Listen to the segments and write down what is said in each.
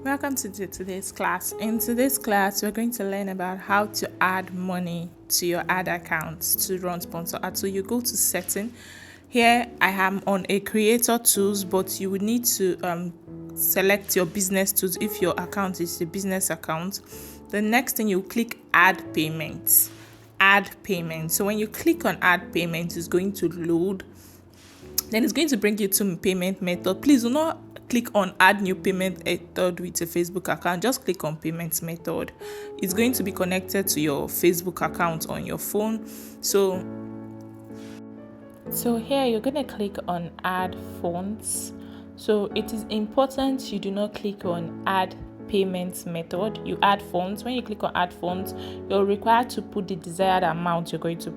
Welcome to today's class. In today's class, we're going to learn about how to add money to your ad accounts to run sponsor ads. So you go to setting. Here I am on a creator tools, but you would need to select your business tools if your account is a business account. The next thing, you click add payments. Add payments. So when you click on add payments, it's going to load. Then it's going to bring you to payment method. Please do not click on add new payment method with a Facebook account. Just click on payment method. It's going to be connected to your Facebook account on your phone. So here you're going to click on add funds. So it is important you do not click on add payment method. You add funds. When you click on add funds, you're required to put the desired amount you're going to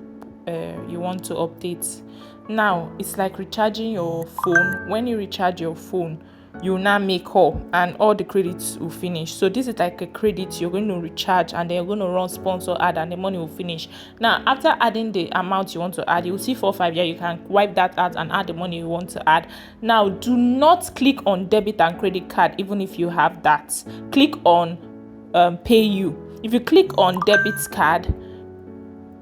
you want to update. Now it's like recharging your phone. When you recharge your phone, you now make call and all the credits will finish. So this is like a credit you're going to recharge, and then you're going to run sponsor ad and the money will finish. Now after adding the amount you want to add, you'll see 4-5 you can wipe that out and add the money you want to add. Now do not click on debit and credit card even if you have that. Click on pay you. If you click on debit card,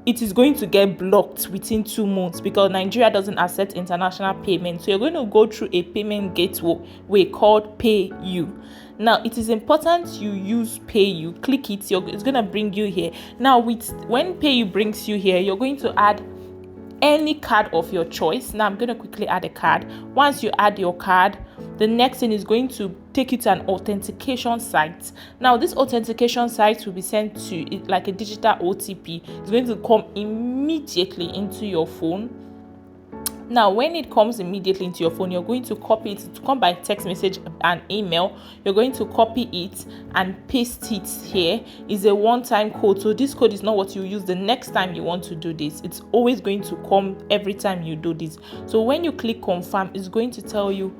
it is going to get blocked within 2 months because Nigeria doesn't accept international payments. So you're going to go through a payment gateway called PayU. Now it is important you use PayU. Click it. It's going to bring you here. Now when PayU brings you here, you're going to add any card of your choice. Now I'm going to quickly add a card. Once you add your card, the next thing is going to take you to an authentication site. Now this authentication site will be sent to it like a digital OTP. It's going to come immediately into your phone. Now when it comes immediately into your phone, you're going to copy it. To come by text message and email, you're going to copy it and paste it here. It's a one-time code, so this code is not what you use the next time you want to do this. It's always going to come every time you do this. So when you click confirm, it's going to tell you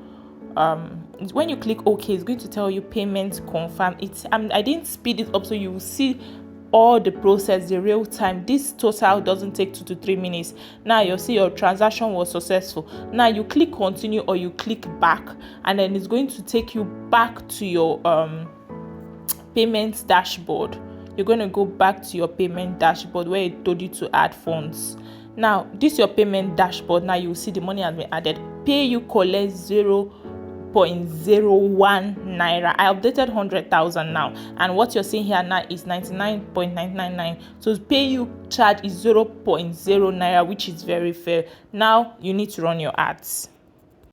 when you click OK, it's going to tell you payment confirm. I didn't speed it up so you will see all the process, the real time. This total doesn't take 2 to 3 minutes. Now you'll see your transaction was successful. Now you click continue or you click back, and then it's going to take you back to your payment dashboard. You're going to go back to your payment dashboard where it told you to add funds. Now this is your payment dashboard. Now you see the money has been added. PayU collects 0.01 naira. I updated 100,000 now, and what you're seeing here now is 99.999. so PayU charge is 0.0 naira, which is very fair. Now you need to run your ads.